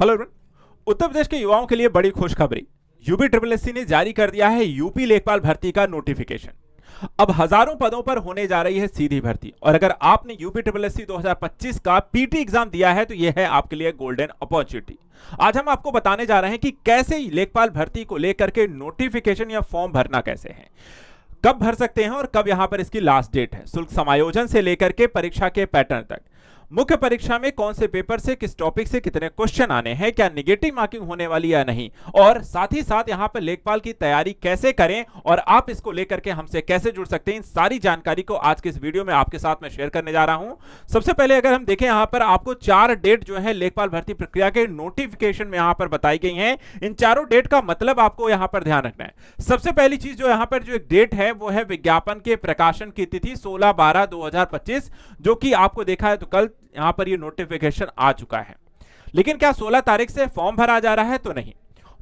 Hello everyone. Uttar Pradesh के युवाओं के लिए बड़ी खुशखबरी। यूपी ट्रिपल ने जारी कर दिया है यूपी लेखपाल भर्ती का नोटिफिकेशन। अब हजारों पदों पर होने जा रही है सीधी भर्ती, और अगर आपने यूपी ट्रिपल 2025 का पीटी एग्जाम दिया है तो यह है आपके लिए गोल्डन अपॉर्चुनिटी। आज हम आपको बताने जा रहे हैं कि कैसे लेखपाल भर्ती को लेकर के नोटिफिकेशन या फॉर्म भरना कैसे है, कब भर सकते हैं और कब यहां पर इसकी लास्ट डेट है, शुल्क समायोजन से लेकर के परीक्षा के पैटर्न तक, मुख्य परीक्षा में कौन से पेपर से किस टॉपिक से कितने क्वेश्चन आने हैं, क्या नेगेटिव मार्किंग होने वाली या नहीं, और साथ ही साथ यहां पर लेखपाल की तैयारी कैसे करें और आप इसको लेकर के हमसे कैसे जुड़ सकते हैं, इन सारी जानकारी को आज के इस वीडियो में आपके साथ में शेयर करने जा रहा हूं। सबसे पहले अगर हम देखें, यहां पर आपको 4 डेट जो है लेखपाल भर्ती प्रक्रिया के नोटिफिकेशन में यहां पर बताई गई हैं। इन चारों डेट का मतलब आपको यहां पर ध्यान रखना है। सबसे पहली चीज जो यहां पर जो एक डेट है वो है विज्ञापन के प्रकाशन की तिथि 16/12/2025, जो कि आपको देखा है तो कल यहां पर ये नोटिफिकेशन आ चुका है। लेकिन क्या 16 तारीख से फॉर्म भरा जा रहा है? तो नहीं।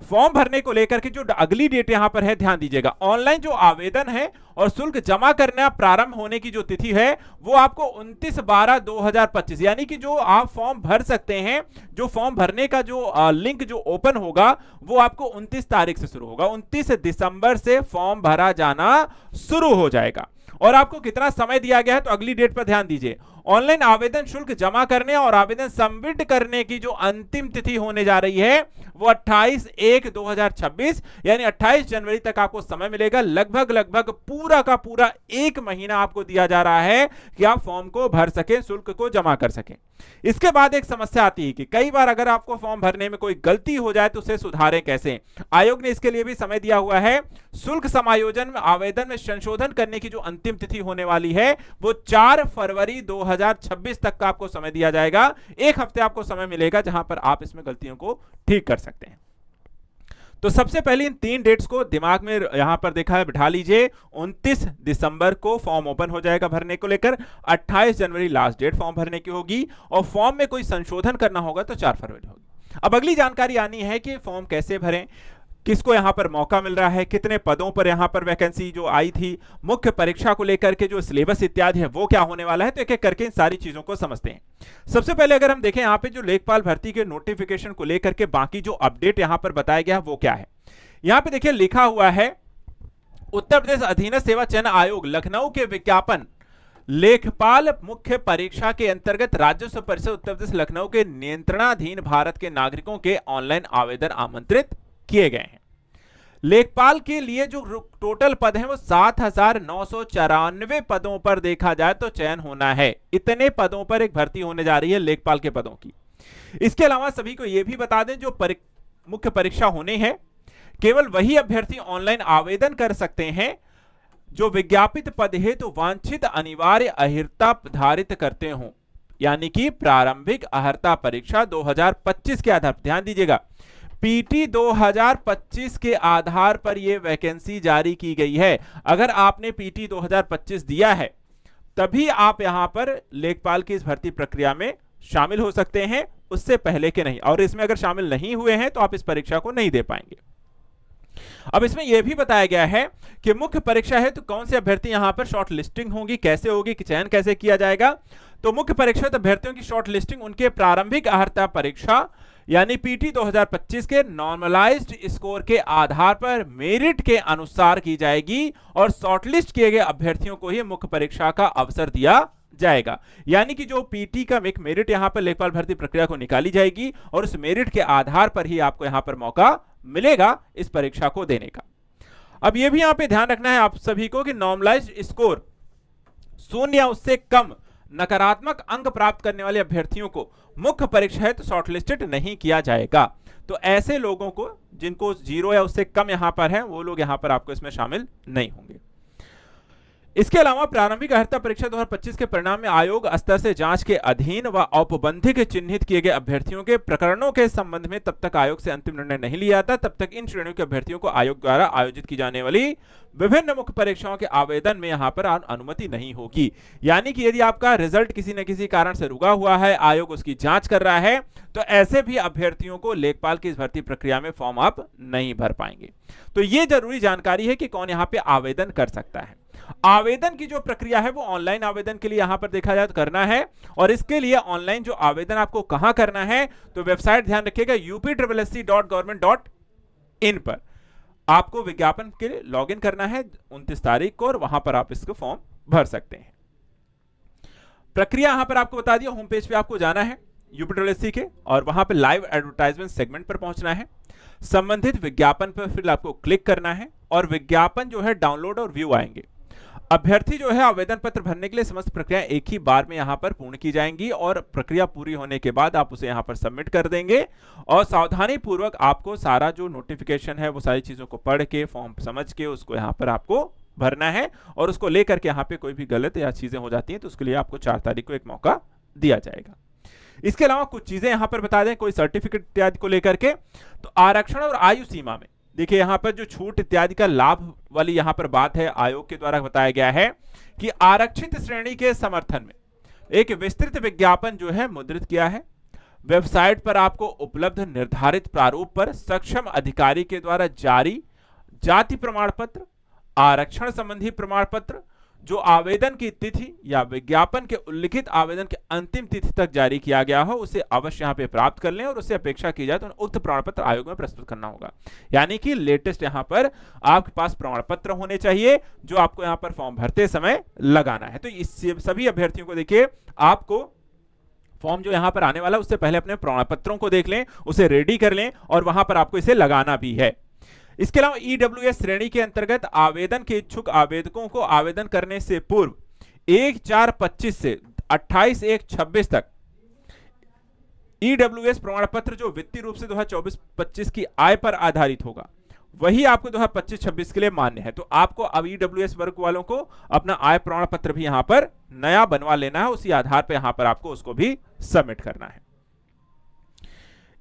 फॉर्म भरने को लेकर के जो अगली डेट यहां पर है, ध्यान दीजिएगा, ऑनलाइन जो आवेदन है और शुल्क जमा करना प्रारंभ होने की जो तिथि है वो आपको 29/12/2025, यानी कि जो आप फॉर्म भर सकते हैं, जो फॉर्म भरने का जो लिंक जो ओपन होगा वो आपको 29 तारीख से शुरू होगा। 29 दिसंबर से फॉर्म भरा जाना शुरू हो जाएगा। और आपको कितना समय दिया गया है तो अगली डेट पर ध्यान दीजिए। ऑनलाइन आवेदन शुल्क जमा करने और आवेदन सबमिट करने की जो अंतिम तिथि होने जा रही है वो 28/1/2026, यानी 28 जनवरी तक आपको समय मिलेगा। लगभग पूरा का पूरा 1 महीना आपको दिया जा रहा है कि आप फॉर्म को भर सकें, शुल्क को जमा कर सकें। इसके बाद एक समस्या आती है कि कई बार अगर आपको फॉर्म भरने में कोई गलती हो जाए तो उसे सुधारें कैसे। आयोग ने इसके लिए भी समय दिया हुआ है। शुल्क समायोजन में आवेदन में संशोधन करने की जो अंतिम तिथि होने वाली है वो 4 फरवरी 2026 तक का आपको समय दिया जाएगा। 1 हफ्ते आपको समय मिलेगा जहां पर आप इसमें गलतियों को ठीक कर सकते हैं। तो सबसे पहले इन 3 डेट्स को दिमाग में यहां पर देखा है बिठा लीजिए। 29 दिसंबर को फॉर्म ओपन हो जाएगा भरने को लेकर, 28 जनवरी लास्ट डेट फॉर्म भरने की होगी, और फॉर्म में कोई संशोधन करना होगा तो 4 फरवरी होगी। अब अगली जानकारी आनी है कि फॉर्म कैसे भरें, किसको यहां पर मौका मिल रहा है, कितने पदों पर यहां पर वैकेंसी जो आई थी, मुख्य परीक्षा को लेकर के जो सिलेबस इत्यादि है वो क्या होने वाला है। तो एक एक करके इन सारी चीजों को समझते हैं। सबसे पहले अगर हम देखें यहां पे जो लेखपाल भर्ती के नोटिफिकेशन को लेकर के बाकी जो अपडेट यहां पर बताया गया वो क्या है। यहां पे देखिए लिखा हुआ है, उत्तर प्रदेश अधीनस्थ सेवा चयन आयोग लखनऊ के विज्ञापन लेखपाल मुख्य परीक्षा के अंतर्गत राजस्व परिषद उत्तर प्रदेश लखनऊ के नियंत्रणाधीन भारत के नागरिकों के ऑनलाइन आवेदन आमंत्रित किए गए हैं। लेखपाल के लिए जो टोटल पद हैं वो 7,994 पदों पर देखा जाए तो चयन होना है। इतने पदों पर एक भर्ती होने जा रही है लेखपाल के पदों की। इसके अलावा सभी को यह भी बता दें, जो मुख्य परीक्षा होनी है केवल वही अभ्यर्थी ऑनलाइन आवेदन कर सकते हैं जो विज्ञापित पद हेतु वांछित अनिवार्य अहर्ता धारित करते हों, यानी कि प्रारंभिक अहर्ता परीक्षा 2025 के आधार पर। ध्यान दीजिएगा, पीटी 2025 के आधार पर यह वैकेंसी जारी की गई है। अगर आपने पीटी 2025 दिया है तभी आप यहां पर लेखपाल की इस भर्ती प्रक्रिया में शामिल हो सकते हैं, उससे पहले के नहीं। और इसमें अगर शामिल नहीं हुए हैं तो आप इस परीक्षा को नहीं दे पाएंगे। अब इसमें यह भी बताया गया है कि मुख्य परीक्षा है तो कौन से अभ्यर्थी यहां पर शॉर्ट लिस्टिंग होगी, कैसे होगी, चयन कैसे किया जाएगा। तो मुख्य परीक्षा अभ्यर्थियों की शॉर्ट लिस्टिंग उनके प्रारंभिक अहर्ता परीक्षा यानी पीटी 2025 के नॉर्मलाइज्ड स्कोर के आधार पर मेरिट के अनुसार की जाएगी, और शॉर्टलिस्ट किए गए अभ्यर्थियों को ही मुख्य परीक्षा का अवसर दिया जाएगा। यानी कि जो पीटी का एक मेरिट यहां पर लेखपाल भर्ती प्रक्रिया को निकाली जाएगी और उस मेरिट के आधार पर ही आपको यहां पर मौका मिलेगा इस परीक्षा को देने का। अब यह भी यहां पे ध्यान रखना है आप सभी को कि नॉर्मलाइज्ड स्कोर 0 या उससे कम नकारात्मक अंक प्राप्त करने वाले अभ्यर्थियों को मुख्य परीक्षा है तो शॉर्टलिस्टेड नहीं किया जाएगा। तो ऐसे लोगों को जिनको 0 या उससे कम यहां पर है वो लोग यहां पर आपको इसमें शामिल नहीं होंगे। इसके अलावा प्रारंभिक अहर्ता परीक्षा 2025 के परिणाम में आयोग स्तर से जांच के अधीन व औपबंधिक चिन्हित किए गए अभ्यर्थियों के प्रकरणों के संबंध में तब तक आयोग से अंतिम निर्णय नहीं लिया जाता, तब तक इन श्रेणियों के अभ्यर्थियों को आयोग द्वारा आयोजित की जाने वाली विभिन्न मुख्य परीक्षाओं के आवेदन में यहां पर अनुमति नहीं होगी। यानी कि यदि आपका रिजल्ट किसी न किसी कारण से रुका हुआ है, आयोग उसकी जांच कर रहा है, तो ऐसे भी अभ्यर्थियों को लेखपाल की इस भर्ती प्रक्रिया में फॉर्म आप नहीं भर पाएंगे। तो यह जरूरी जानकारी है कि कौन यहां पे आवेदन कर सकता है। आवेदन की जो प्रक्रिया है वो ऑनलाइन आवेदन के लिए यहां पर देखा जाए तो करना है, और इसके लिए ऑनलाइन जो आवेदन आपको कहां करना है, तो वेबसाइट ध्यान रखिएगा upSSC.government.in पर आपको विज्ञापन के लिए लॉगिन करना है 29 तारीख को, और वहां पर आप इसको फॉर्म भर सकते हैं। प्रक्रिया यहां पर आपको बता दिया, होम पेज पे आपको जाना है यूपीएससी के, और वहां पे लाइव एडवर्टाइजमेंट सेगमेंट पर पहुंचना है, संबंधित विज्ञापन पर फिर आपको क्लिक करना है, और विज्ञापन जो है डाउनलोड और व्यू आएंगे। अभ्यर्थी जो है आवेदन पत्र भरने के लिए समस्त प्रक्रिया एक ही बार में यहां पर पूर्ण की जाएंगी, और प्रक्रिया पूरी होने के बाद आप उसे यहां पर सबमिट कर देंगे, और सावधानी पूर्वक आपको सारा जो नोटिफिकेशन है वो सारी चीजों को पढ़ के फॉर्म समझ के उसको यहां पर आपको भरना है, और उसको लेकर के यहां पे कोई भी गलत या चीजें हो जाती हैं तो उसके लिए आपको 4 तारीख को एक मौका दिया जाएगा। इसके अलावा कुछ चीजें यहां पर बता दें, कोई सर्टिफिकेट इत्यादि को लेकर के, तो आरक्षण और आयु सीमा में देखिए यहां पर जो छूट इत्यादि का लाभ वाली यहां पर बात है, आयोग के द्वारा बताया गया है कि आरक्षित श्रेणी के समर्थन में एक विस्तृत विज्ञापन जो है मुद्रित किया है। वेबसाइट पर आपको उपलब्ध निर्धारित प्रारूप पर सक्षम अधिकारी के द्वारा जारी जाति प्रमाण पत्र, आरक्षण संबंधी प्रमाण पत्र जो आवेदन की तिथि या विज्ञापन के उल्लिखित आवेदन के अंतिम तिथि तक जारी किया गया हो, उसे अवश्य यहां पे प्राप्त कर लें, और उससे अपेक्षा की जाए तो उक्त प्रमाण पत्र आयोग में प्रस्तुत करना होगा। यानी कि लेटेस्ट यहां पर आपके पास प्रमाण पत्र होने चाहिए जो आपको यहां पर फॉर्म भरते समय लगाना है। तो इस सभी अभ्यर्थियों को देखिए, आपको फॉर्म जो यहां पर आने वाला उससे पहले अपने प्रमाण पत्रों को देख लें, उसे रेडी कर लें, और वहां पर आपको इसे लगाना भी है। इसके अलावा ईडब्ल्यूएस श्रेणी के अंतर्गत आवेदन के इच्छुक आवेदकों को आवेदन करने से पूर्व 1/4/25 से 28/1/26 तक ईडब्ल्यूएस प्रमाण पत्र जो वित्तीय रूप से 2024-25 की आय पर आधारित होगा वही आपको 2025-26 के लिए मान्य है। तो आपको अब ईडब्ल्यूएस वर्ग वालों को अपना आय प्रमाण पत्र भी यहां पर नया बनवा लेना है, उसी आधार पर यहां पर आपको उसको भी सबमिट करना है।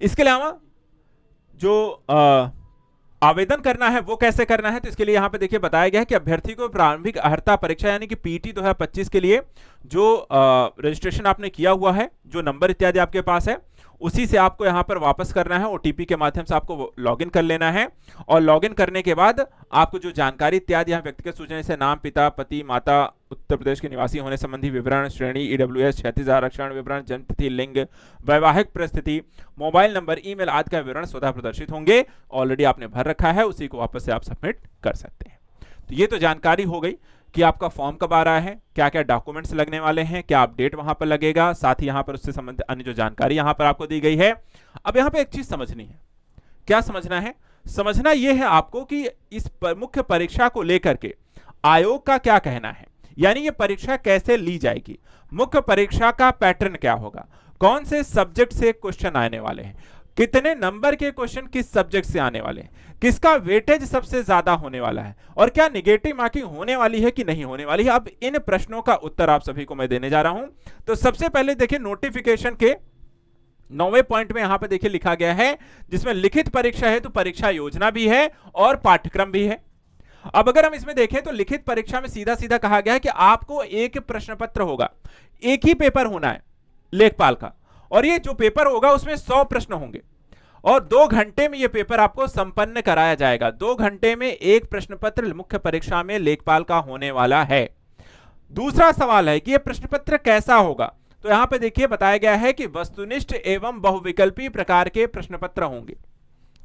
इसके अलावा जो आवेदन करना है वो कैसे करना है, तो इसके लिए यहां पे देखिए बताया गया है कि अभ्यर्थी को प्रारंभिक अर्हता परीक्षा यानी कि पीटी 2025 के लिए जो रजिस्ट्रेशन आपने किया हुआ है, जो नंबर इत्यादि आपके पास है, उसी से आपको यहां पर वापस करना है, ओटीपी के माध्यम से आपको लॉगिन कर लेना है, और लॉगिन करने के बाद आपको जो जानकारी इत्यादि यहाँ व्यक्तिगत सूचना जैसे नाम, पिता, पति, माता, उत्तर प्रदेश के निवासी होने संबंधी विवरण, श्रेणी ईडब्ल्यूएस, क्षैतिज आरक्षण विवरण, जन्म तिथि, लिंग, वैवाहिक परिस्थिति, मोबाइल नंबर, ईमेल आदि का विवरण स्वतः प्रदर्शित होंगे। ऑलरेडी आपने भर रखा है, उसी को वापस से आप सबमिट कर सकते हैं। तो ये तो जानकारी हो गई कि आपका फॉर्म कब आ रहा है, क्या क्या डॉक्यूमेंट्स लगने वाले हैं, क्या अपडेट वहां पर लगेगा, साथ ही यहां पर उससे संबंधित अन्य जो जानकारी यहां पर आपको दी गई है। अब यहां पे एक चीज समझनी है, क्या समझना है, समझना यह है आपको कि इस मुख्य परीक्षा को लेकर के आयोग का क्या कहना है, यानी ये परीक्षा कैसे ली जाएगी, मुख्य परीक्षा का पैटर्न क्या होगा, कौन से सब्जेक्ट से क्वेश्चन आने वाले हैं, कितने नंबर के क्वेश्चन किस सब्जेक्ट से आने वाले हैं, किसका वेटेज सबसे ज्यादा होने वाला है, और क्या निगेटिव मार्किंग होने वाली है कि नहीं होने वाली है। अब इन प्रश्नों का उत्तर आप सभी को मैं देने जा रहा हूं। तो सबसे पहले देखिए नोटिफिकेशन के 9वें पॉइंट में यहां पर देखिए लिखा गया है, जिसमें लिखित परीक्षा है तो परीक्षा योजना भी है और पाठ्यक्रम भी है। अब अगर हम इसमें देखें तो लिखित परीक्षा में सीधा सीधा कहा गया है कि आपको एक प्रश्न पत्र होगा, एक ही पेपर होना है लेखपाल का, और ये जो पेपर होगा उसमें 100 प्रश्न होंगे, और 2 घंटे में ये पेपर आपको संपन्न कराया जाएगा। 2 घंटे में एक प्रश्न पत्र मुख्य परीक्षा में लेखपाल का होने वाला है। दूसरा सवाल है कि ये प्रश्न पत्र कैसा होगा, तो यहां पे देखिए बताया गया है कि वस्तुनिष्ठ एवं बहुविकल्पी प्रकार के प्रश्न पत्र होंगे।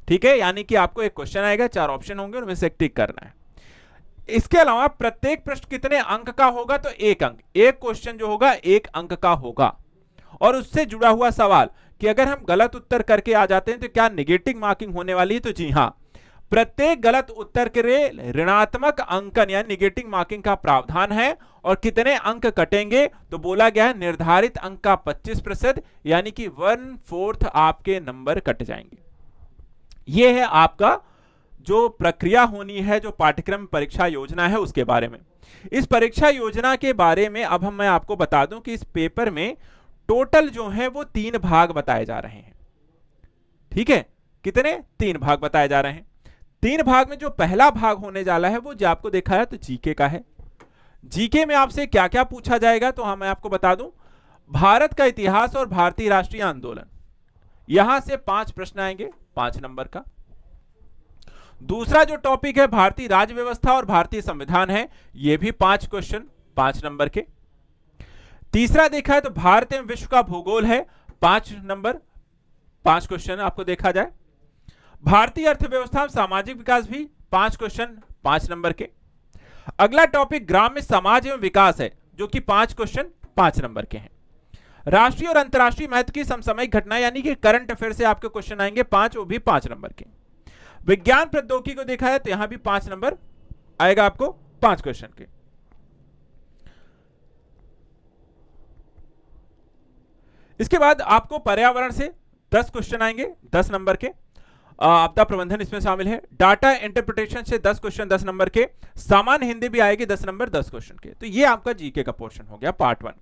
ठीक है, यानी कि आपको एक क्वेश्चन आएगा, 4 ऑप्शन होंगे, उनमें से एक टिक करना है। इसके अलावा प्रत्येक प्रश्न कितने अंक का होगा, तो 1 अंक, एक क्वेश्चन जो होगा 1 अंक का होगा। और उससे जुड़ा हुआ सवाल कि अगर हम गलत उत्तर करके आ जाते हैं तो क्या नेगेटिव मार्किंग होने वाली है, तो जी हां, प्रत्येक गलत उत्तर के लिए ऋणात्मक अंकन यानी नेगेटिव मार्किंग का प्रावधान है। और कितने अंक कटेंगे, तो बोला गया है निर्धारित अंक का 25%, यानी कि 1/4 आपके नंबर कट जाएंगे। यह है आपका जो प्रक्रिया होनी है, जो पाठ्यक्रम परीक्षा योजना है उसके बारे में। इस परीक्षा योजना के बारे में अब मैं आपको बता दूं कि इस पेपर में टोटल जो है वो 3 भाग बताए जा रहे हैं। ठीक है, कितने, 3 भाग बताए जा रहे हैं। 3 भाग में जो पहला भाग होने जा रहा है वो जो आपको देखा है तो जीके का है। जीके में आपसे क्या क्या पूछा जाएगा, तो मैं आपको बता दूं, भारत का इतिहास और भारतीय राष्ट्रीय आंदोलन, यहां से 5 प्रश्न आएंगे, 5 नंबर का। दूसरा जो टॉपिक है भारतीय राज्य व्यवस्था और भारतीय संविधान है, ये भी 5 क्वेश्चन 5 नंबर के। तीसरा देखा है तो भारत एवं विश्व का भूगोल है, 5 नंबर 5 क्वेश्चन आपको देखा जाए। भारतीय अर्थव्यवस्था और सामाजिक विकास भी 5 क्वेश्चन 5 नंबर के। अगला टॉपिक ग्राम्य समाज एवं विकास है, जो कि 5 क्वेश्चन 5 नंबर के हैं। राष्ट्रीय और अंतर्राष्ट्रीय महत्व की समसामयिक घटना यानी कि करंट अफेयर से आपके क्वेश्चन आएंगे 5, वो भी 5 नंबर के। विज्ञान प्रौद्योगिकी को देखा है तो यहां भी 5 नंबर आएगा आपको 5 क्वेश्चन के। इसके बाद आपको पर्यावरण से 10 क्वेश्चन आएंगे 10 नंबर के। आपदा प्रबंधन इसमें शामिल है। डाटा इंटरप्रिटेशन से 10 क्वेश्चन 10 नंबर के। सामान्य हिंदी भी आएगी 10 नंबर 10 क्वेश्चन के। तो ये आपका जीके का पोर्शन हो गया पार्ट 1।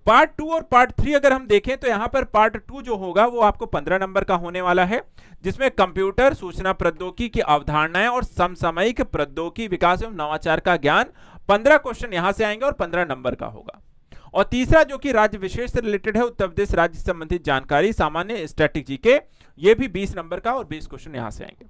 पार्ट 2 और पार्ट 3 अगर हम देखें तो यहां पर पार्ट 2 जो होगा वो आपको 15 नंबर का होने वाला है, जिसमें कंप्यूटर सूचना प्रौद्योगिकी की अवधारणाएं और समसामयिक प्रौद्योगिकी विकास एवं नवाचार का ज्ञान 15 क्वेश्चन यहां से आएंगे और 15 नंबर का होगा। और तीसरा जो कि राज्य विशेष से रिलेटेड है, उत्तर प्रदेश राज्य से संबंधित जानकारी सामान्य स्टैटिक जीके, ये भी 20 नंबर का और 20 क्वेश्चन यहां से आएंगे।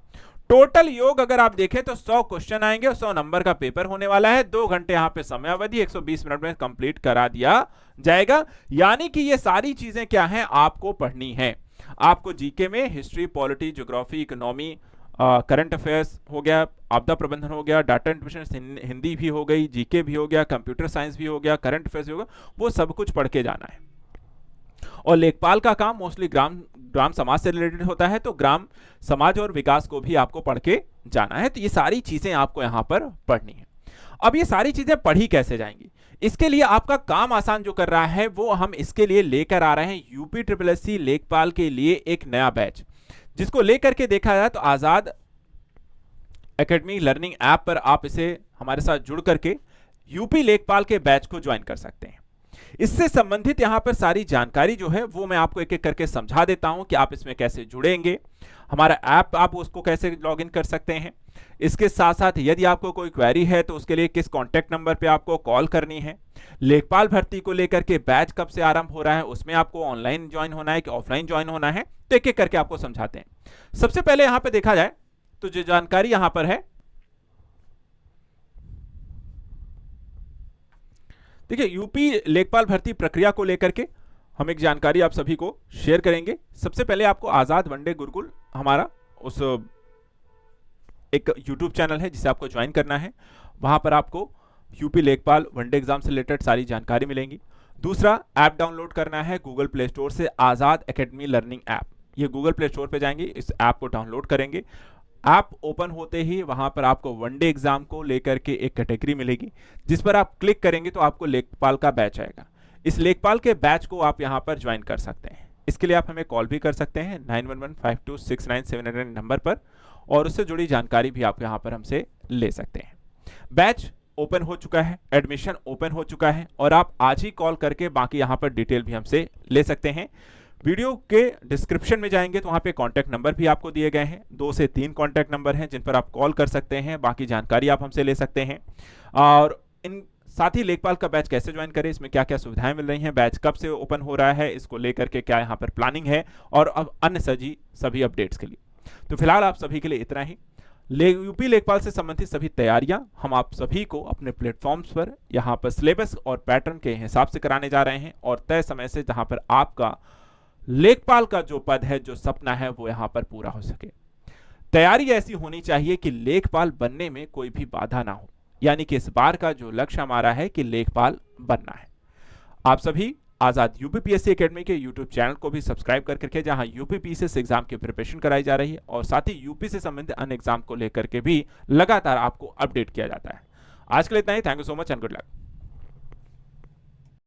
टोटल योग अगर आप देखें तो 100 क्वेश्चन आएंगे और 100 नंबर का पेपर होने वाला है। 2 घंटे यहां पे समय अवधि 120 मिनट में कंप्लीट करा दिया जाएगा। यानी कि ये सारी चीजें क्या हैं आपको पढ़नी है। आपको जीके में history, polity, geography, economy, current affairs हो गया, आपदा प्रबंधन हो गया, डाटा इंटरप्रिटेशन हिंदी भी हो गई, जीके भी हो गया, कंप्यूटर साइंस भी हो गया, करंट अफेयर्स भी होगा, वो सब कुछ पढ़ के जाना है। और लेखपाल का काम मोस्टली ग्राम समाज से रिलेटेड होता है, तो ग्राम समाज और विकास को भी आपको पढ़ के जाना है। तो ये सारी चीजें आपको यहां पर पढ़नी है। अब ये सारी चीजें पढ़ी कैसे जाएंगी, इसके लिए आपका काम आसान जो कर रहा है वो हम इसके लिए लेकर आ रहे हैं यूपी SSSC लेखपाल के लिए एक नया बैच, जिसको लेकर के देखा जाए तो आजाद एकेडमी लर्निंग ऐप पर आप इसे हमारे साथ जुड़ करके यूपी लेखपाल के बैच को ज्वाइन कर सकते हैं। इससे संबंधित यहां पर सारी जानकारी जो है वो मैं आपको एक एक करके समझा देता हूं कि आप इसमें कैसे जुड़ेंगे, हमारा ऐप आप उसको कैसे लॉगिन कर सकते हैं। इसके साथ साथ यदि आपको कोई क्वेरी है तो उसके लिए किस कॉन्टैक्ट नंबर पे आपको कॉल करनी है, लेखपाल भर्ती को लेकर के बैच कब से आरंभ हो रहा है, उसमें आपको ऑनलाइन ज्वाइन होना है कि ऑफलाइन ज्वाइन होना है, तो एक एक करके आपको समझाते हैं। सबसे पहले यहां पर देखा जाए तो जो जानकारी यहां पर है, देखिए यूपी लेखपाल भर्ती प्रक्रिया को लेकर के हम एक जानकारी आप सभी को शेयर करेंगे। सबसे पहले आपको आजाद वनडे गुरुकुल हमारा उस एक यूट्यूब चैनल है जिसे आपको ज्वाइन करना है। वहां पर आपको यूपी लेखपाल वनडे एग्जाम से रिलेटेड सारी जानकारी मिलेंगी। दूसरा, ऐप डाउनलोड करना है गूगल प्ले स्टोर से, आजाद एकेडमी लर्निंग ऐप। ये गूगल प्ले स्टोर पे जाएंगे, इस ऐप को डाउनलोड करेंगे। ऐप ओपन होते ही वहां पर आपको वनडे एग्जाम को लेकर के एक कैटेगरी मिलेगी, जिस पर आप क्लिक करेंगे तो आपको लेखपाल का बैच आएगा। इस लेखपाल के बैच को आप यहां पर ज्वाइन कर सकते हैं। इसके लिए आप हमें कॉल भी कर सकते हैं 9115269700 नंबर पर, और उससे जुड़ी जानकारी भी आप यहां पर हमसे ले सकते हैं। बैच ओपन हो चुका है, एडमिशन ओपन हो चुका है, और आप आज ही कॉल करके बाकी यहां पर डिटेल भी हमसे ले सकते हैं। वीडियो के डिस्क्रिप्शन में जाएंगे तो वहां पे कांटेक्ट नंबर भी आपको दिए गए हैं, 2 से 3 कांटेक्ट नंबर हैं जिन पर आप कॉल कर सकते हैं, बाकी जानकारी आप हमसे ले सकते हैं। और इन साथ ही लेखपाल का बैच कैसे ज्वाइन करें, इसमें क्या क्या सुविधाएं मिल रही हैं, बैच कब से ओपन हो रहा है, इसको लेकर के क्या यहाँ पर प्लानिंग है, और अब अन्य सभी अपडेट्स के लिए। तो फिलहाल आप सभी के लिए इतना ही। यूपी लेखपाल से संबंधित सभी तैयारियां हम आप सभी को अपने प्लेटफॉर्म्स पर यहाँ पर सिलेबस और पैटर्न के हिसाब से कराने जा रहे हैं, और तय समय से जहां पर आपका लेखपाल का जो पद है, जो सपना है, वो यहां पर पूरा हो सके। तैयारी ऐसी होनी चाहिए कि लेखपाल बनने में कोई भी बाधा ना हो, यानी कि इस बार का जो लक्ष्य हमारा है कि लेखपाल बनना है। आप सभी आजाद यूपीपीएससी एकेडमी के यूट्यूब चैनल को भी सब्सक्राइब करके रखें, जहां यूपीपीएससी एग्जाम की प्रिपरेशन कराई जा रही है, और साथ ही यूपी से संबंधित अन्य एग्जाम को लेकर के भी लगातार आपको अपडेट किया जाता है। आज के लिए इतना ही। Thank you so much and good luck.